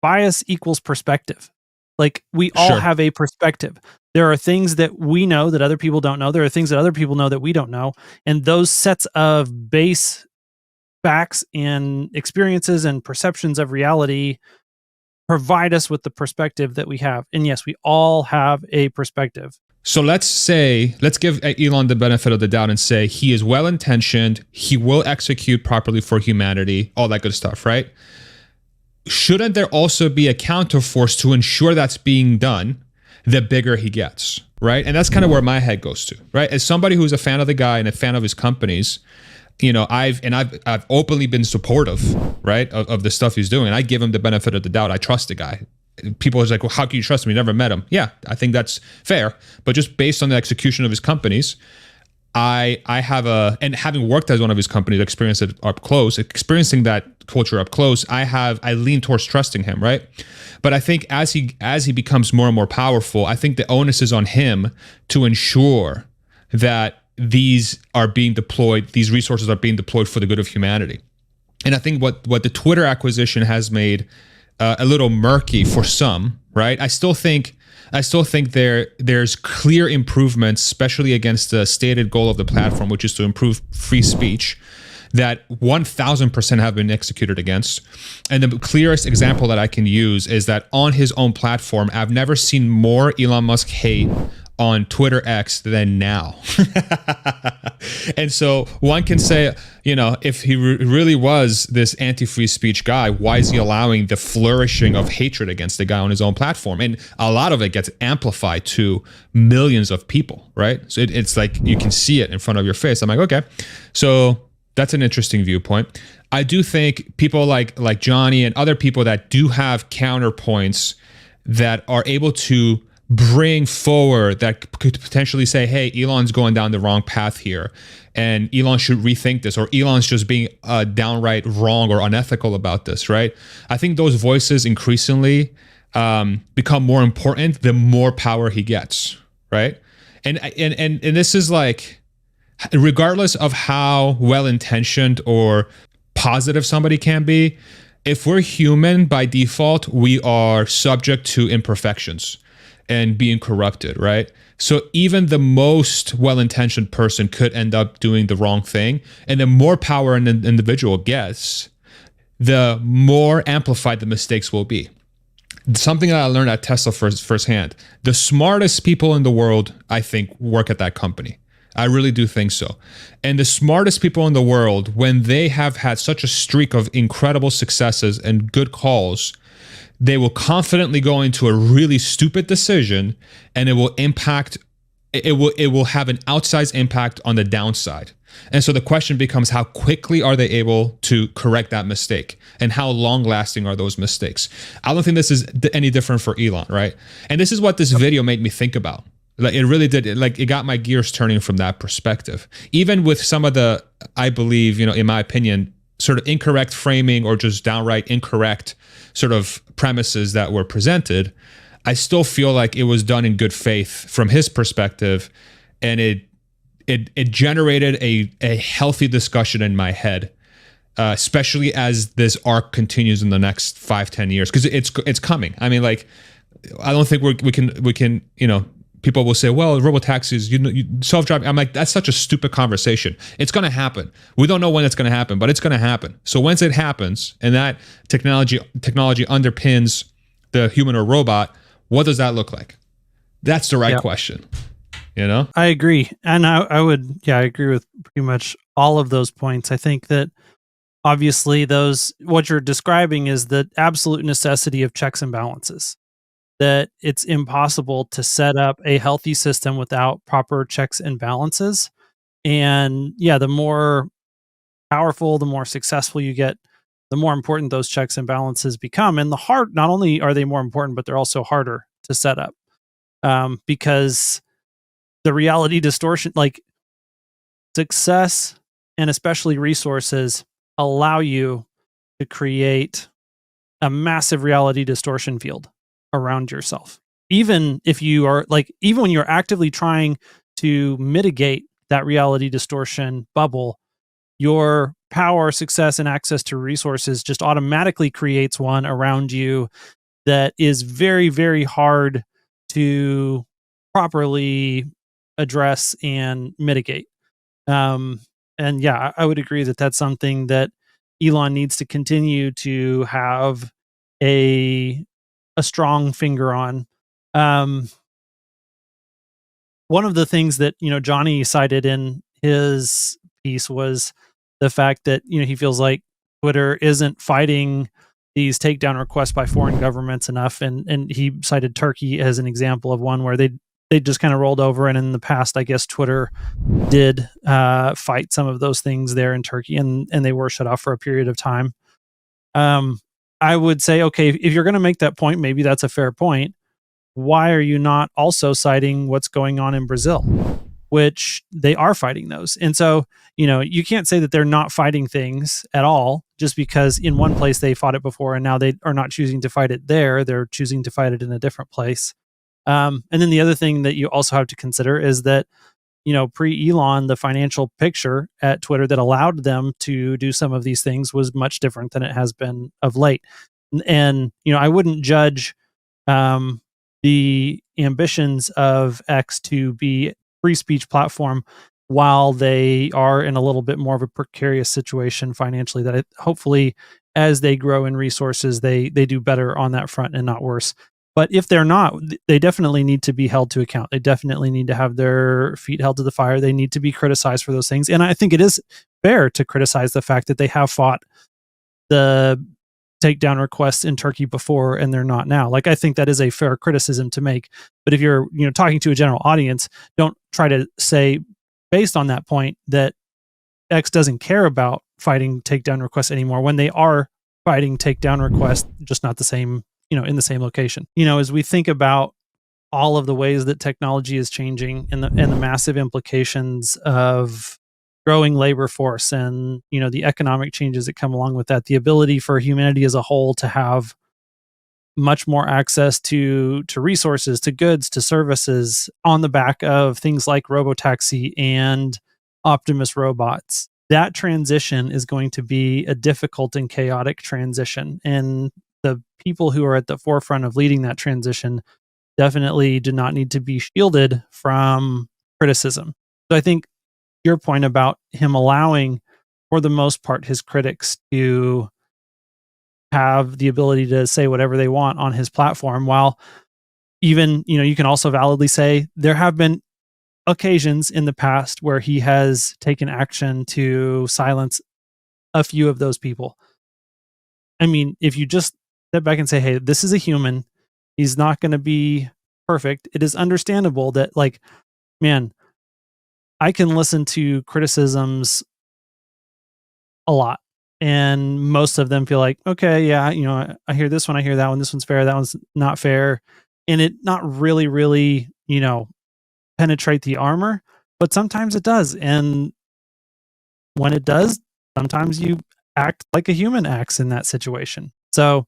bias equals perspective. Like, we all have a perspective. There are things that we know that other people don't know. There are things that other people know that we don't know. And those sets of base facts and experiences and perceptions of reality provide us with the perspective that we have. And yes, we all have a perspective. So let's give Elon the benefit of the doubt and say he is well-intentioned, he will execute properly for humanity, all that good stuff, right? Shouldn't there also be a counterforce to ensure that's being done the bigger he gets, right? And that's kind of where my head goes to, right? As somebody who's a fan of the guy and a fan of his companies, I've openly been supportive, right, of the stuff he's doing. And I give him the benefit of the doubt. I trust the guy. People are like, well, how can you trust him? You never met him. Yeah, I think that's fair. But just based on the execution of his companies, I have and having worked as one of his companies, experiencing that culture up close, I lean towards trusting him, right? But I think as he becomes more and more powerful, I think the onus is on him to ensure that these resources are being deployed for the good of humanity. And I think what the Twitter acquisition has made a little murky for some, right? I still think there's clear improvements, especially against the stated goal of the platform, which is to improve free speech, that 1000% have been executed against. And the clearest example that I can use is that on his own platform, I've never seen more Elon Musk hate on Twitter X than now. And so one can say, if he really was this anti-free speech guy, why is he allowing the flourishing of hatred against the guy on his own platform? And a lot of it gets amplified to millions of people, right? So it's like you can see it in front of your face. I'm like, okay, so that's an interesting viewpoint. I do think people like Johnny and other people that do have counterpoints that are able to bring forward that could potentially say, hey, Elon's going down the wrong path here, and Elon should rethink this, or Elon's just being downright wrong or unethical about this, right? I think those voices increasingly become more important the more power he gets, right? And this is like, regardless of how well-intentioned or positive somebody can be, if we're human by default, we are subject to imperfections and being corrupted, right? So even the most well-intentioned person could end up doing the wrong thing. And the more power an individual gets, the more amplified the mistakes will be. Something that I learned at Tesla firsthand. The smartest people in the world, I think, work at that company. I really do think so. And the smartest people in the world, when they have had such a streak of incredible successes and good calls, they will confidently go into a really stupid decision, and it will have an outsized impact on the downside. And so the question becomes, how quickly are they able to correct that mistake? And how long lasting are those mistakes? I don't think this is any different for Elon, right? And this is what this video made me think about. Like, it really did. It got my gears turning from that perspective. Even with some of the, I believe, in my opinion, sort of incorrect framing or just downright incorrect sort of premises that were presented, I still feel like it was done in good faith from his perspective, and it generated a healthy discussion in my head, especially as this arc continues in the next 5-10 years, because it's coming. I mean, like, I don't think we can people will say, well, robotaxis, self-driving. I'm like, that's such a stupid conversation. It's going to happen. We don't know when it's going to happen, but it's going to happen. So once it happens, and that technology underpins the human or robot, what does that look like? That's the right question. I agree. And I agree with pretty much all of those points. I think that obviously what you're describing is the absolute necessity of checks and balances. That it's impossible to set up a healthy system without proper checks and balances. And the more powerful, the more successful you get, the more important those checks and balances become. And not only are they more important, but they're also harder to set up, because the reality distortion, like success and especially resources, allow you to create a massive reality distortion field around yourself. Even when you're actively trying to mitigate that reality distortion bubble, your power, success, and access to resources just automatically creates one around you that is very, very hard to properly address and mitigate. Um, and yeah, I would agree that that's something that Elon needs to continue to have a strong finger on. Um, One of the things that Johnny cited in his piece was the fact that he feels like Twitter isn't fighting these takedown requests by foreign governments enough, and he cited Turkey as an example of one where they just kind of rolled over, and in the past, I guess Twitter did fight some of those things there in Turkey, and they were shut off for a period of time. Um, I would say, okay, if you're going to make that point, maybe that's a fair point. Why are you not also citing what's going on in Brazil, which they are fighting those? And so, you can't say that they're not fighting things at all just because in one place they fought it before and now they are not choosing to fight it there. They're choosing to fight it in a different place. And then the other thing that you also have to consider is that, pre-Elon, the financial picture at Twitter that allowed them to do some of these things was much different than it has been of late. And I wouldn't judge the ambitions of X to be free speech platform while they are in a little bit more of a precarious situation financially, that hopefully as they grow in resources, they do better on that front and not worse. But if they're not, they definitely need to be held to account. They definitely need to have their feet held to the fire. They need to be criticized for those things. And I think it is fair to criticize the fact that they have fought the takedown requests in Turkey before and they're not now. Like, I think that is a fair criticism to make. But if you're talking to a general audience, don't try to say based on that point that X doesn't care about fighting takedown requests anymore when they are fighting takedown requests, just not the same, in the same location. As we think about all of the ways that technology is changing and the massive implications of growing labor force and the economic changes that come along with that, the ability for humanity as a whole to have much more access to resources, to goods, to services on the back of things like robotaxi and Optimus robots. That transition is going to be a difficult and chaotic transition, and the people who are at the forefront of leading that transition definitely do not need to be shielded from criticism. So I think your point about him allowing, for the most part, his critics to have the ability to say whatever they want on his platform, while even, you can also validly say there have been occasions in the past where he has taken action to silence a few of those people. I mean, if you just step back and say, hey, this is a human, he's not going to be perfect. It is understandable that, like, man, I can listen to criticisms a lot, and most of them feel like, okay, yeah, I hear this one, I hear that one, this one's fair, that one's not fair, and it not really, penetrate the armor, but sometimes it does. And when it does, sometimes you act like a human acts in that situation. So,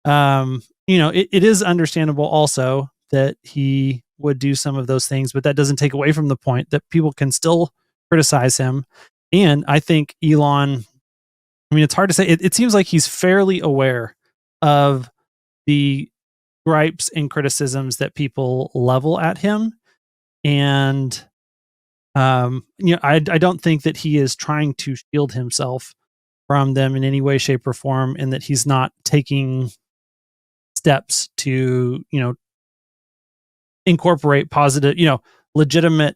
it is understandable also that he would do some of those things, but that doesn't take away from the point that people can still criticize him. And I think Elon, I mean, it's hard to say. It seems like he's fairly aware of the gripes and criticisms that people level at him. And, I don't think that he is trying to shield himself from them in any way, shape, or form, and that he's not taking steps to, incorporate positive, legitimate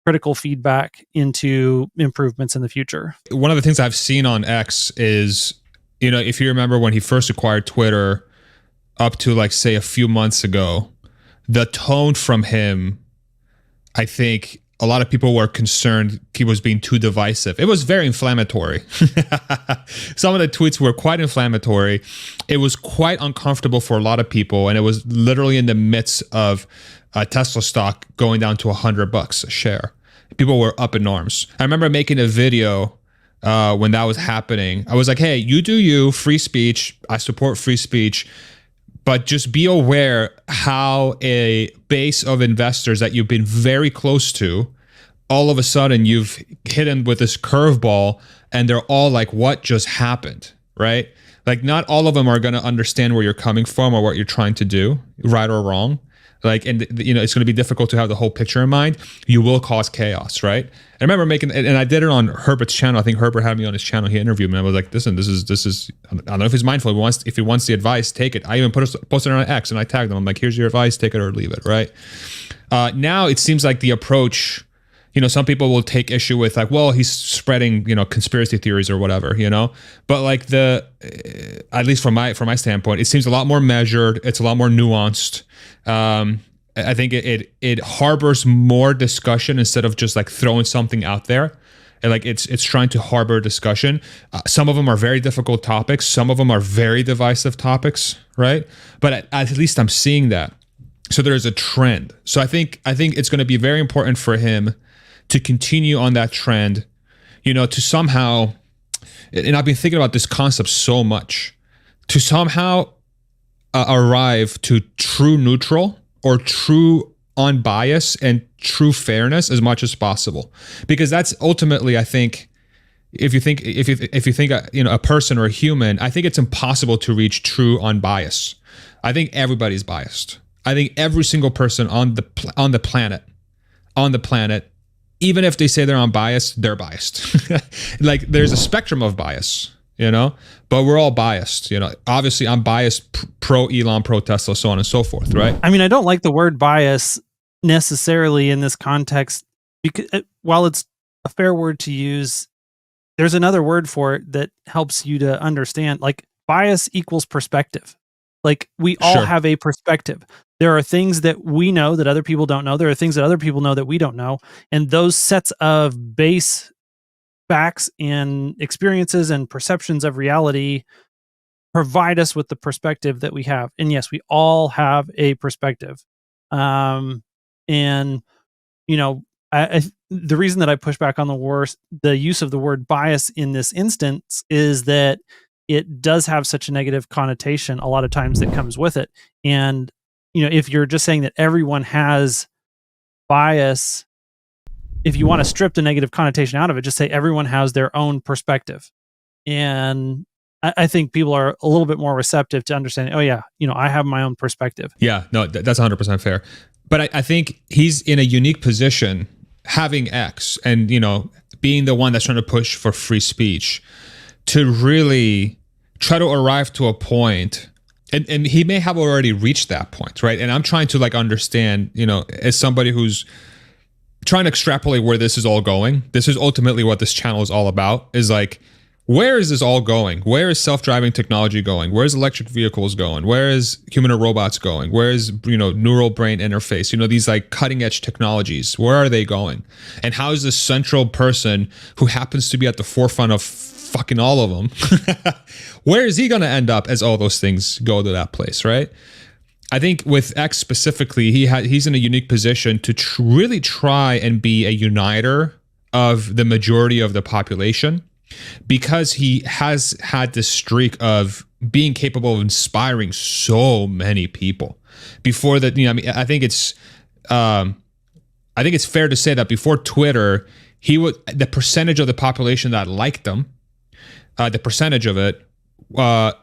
critical feedback into improvements in the future. One of the things I've seen on X is, if you remember when he first acquired Twitter up to, like, say, a few months ago, the tone from him, I think a lot of people were concerned he was being too divisive. It was very inflammatory. Some of the tweets were quite inflammatory. It was quite uncomfortable for a lot of people, and it was literally in the midst of Tesla stock going down to $100 a share. People were up in arms. I remember making a video when that was happening. I was like, hey, you do you, free speech. I support free speech. But just be aware how a base of investors that you've been very close to all of a sudden you've hit him with this curveball and they're all like, what just happened, right? Like not all of them are going to understand where you're coming from or what you're trying to do, right or wrong. Like, and it's going to be difficult to have the whole picture in mind. You will cause chaos, right? I remember and I did it on Herbert's channel. I think Herbert had me on his channel. He interviewed me. I was like, listen, this is, I don't know if he's mindful. If he wants the advice, take it. I even posted it on X and I tagged him. I'm like, here's your advice, take it or leave it, right? Now it seems like the approach, some people will take issue with like, well, he's spreading, conspiracy theories or whatever, but like at least from my standpoint, it seems a lot more measured. It's a lot more nuanced. I think it harbors more discussion instead of just like throwing something out there. And like it's trying to harbor discussion. Some of them are very difficult topics. Some of them are very divisive topics, right? But at least I'm seeing that. So there's a trend. So I think it's going to be very important for him to continue on that trend, to somehow, and I've been thinking about this concept so much, to somehow arrive to true neutral or true unbiased and true fairness as much as possible, because that's ultimately, I think, if you think a person or a human, I think it's impossible to reach true unbiased. I think everybody's biased. I think every single person on the planet, even if they say they're unbiased, they're biased. Like there's a spectrum of bias, but we're all biased. Obviously I'm biased pro Elon, pro Tesla, so on and so forth, right? I mean, I don't like the word bias necessarily in this context, because while it's a fair word to use, there's another word for it that helps you to understand. Like bias equals perspective. Like we all have a perspective. There are things that we know that other people don't know. There are things that other people know that we don't know. And those sets of base facts and experiences and perceptions of reality provide us with the perspective that we have. And yes, we all have a perspective. And, the reason that I push back on the use of the word bias in this instance is that it does have such a negative connotation a lot of times that comes with it. And, if you're just saying that everyone has bias, if you want to strip the negative connotation out of it, just say everyone has their own perspective. And I think people are a little bit more receptive to understanding, oh yeah, I have my own perspective. Yeah, no, that's 100% fair. But I think he's in a unique position having X and, being the one that's trying to push for free speech to really try to arrive to a point. And he may have already reached that point, right? And I'm trying to like understand, as somebody who's trying to extrapolate where this is all going. This is ultimately what this channel is all about, is like, where is this all going? Where is self-driving technology going? Where is electric vehicles going? Where is humanoid robots going? Where is, neural brain interface? These like cutting edge technologies, where are they going? And how is this central person who happens to be at the forefront of fucking all of them, where is he going to end up as all those things go to that place, right? I think with X specifically, he's in a unique position to really try and be a uniter of the majority of the population, because he has had this streak of being capable of inspiring so many people. Before that, I think it's fair to say that before Twitter, the percentage of the population that liked him, the percentage of it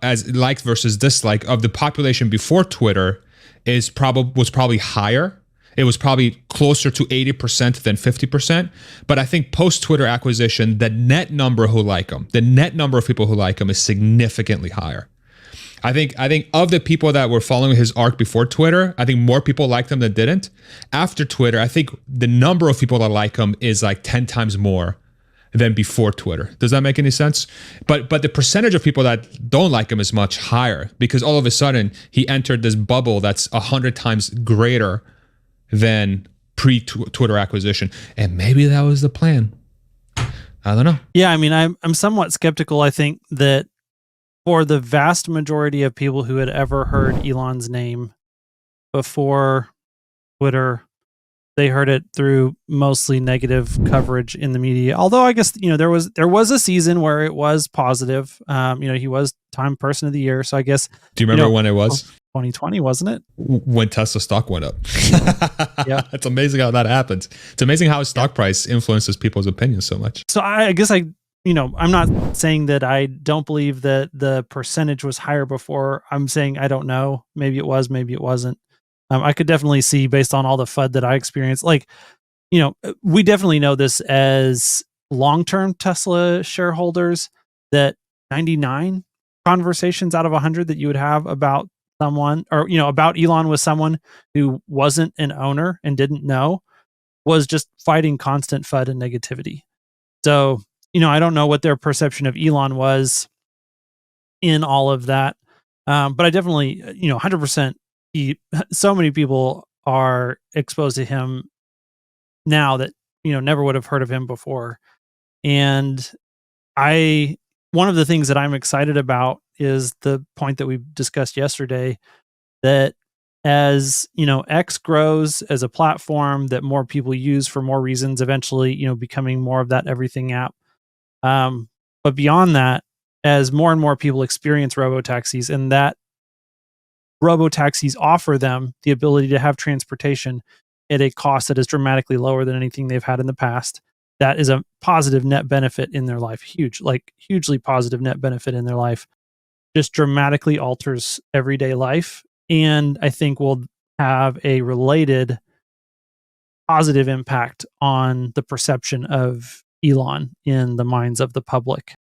as liked versus disliked of the population before Twitter was probably higher. It was probably closer to 80% than 50%. But I think post-Twitter acquisition, the net number who like him, the net number of people who like him is significantly higher. I think of the people that were following his arc before Twitter, I think more people liked him than didn't. After Twitter, I think the number of people that like him is like 10 times more than before Twitter. Does that make any sense? But the percentage of people that don't like him is much higher, because all of a sudden he entered this bubble that's 100 times greater than pre-Twitter acquisition. And maybe that was the plan. I don't know. Yeah, I mean, I'm somewhat skeptical. I think that for the vast majority of people who had ever heard Elon's name before Twitter, they heard it through mostly negative coverage in the media. Although I guess, there was a season where it was positive. He was Time Person of the Year. So I guess. Do you remember when it was? 2020, wasn't it? When Tesla stock went up. Yeah. It's amazing how that happens. It's amazing how stock price influences people's opinions so much. So I guess I'm not saying that I don't believe that the percentage was higher before. I'm saying I don't know. Maybe it was, maybe it wasn't. I could definitely see based on all the FUD that I experienced. Like, we definitely know this as long-term Tesla shareholders that 99 conversations out of 100 that you would have about someone or, about Elon with someone who wasn't an owner and didn't know was just fighting constant FUD and negativity. So, I don't know what their perception of Elon was in all of that. But I definitely, 100%, so many people are exposed to him now that, never would have heard of him before. And one of the things that I'm excited about is the point that we discussed yesterday that as, X grows as a platform that more people use for more reasons, eventually, becoming more of that everything app. But beyond that, as more and more people experience robotaxis and that robotaxis offer them the ability to have transportation at a cost that is dramatically lower than anything they've had in the past, that is a positive net benefit in their life. Hugely positive net benefit in their life. Just dramatically alters everyday life. And I think will have a related positive impact on the perception of Elon in the minds of the public.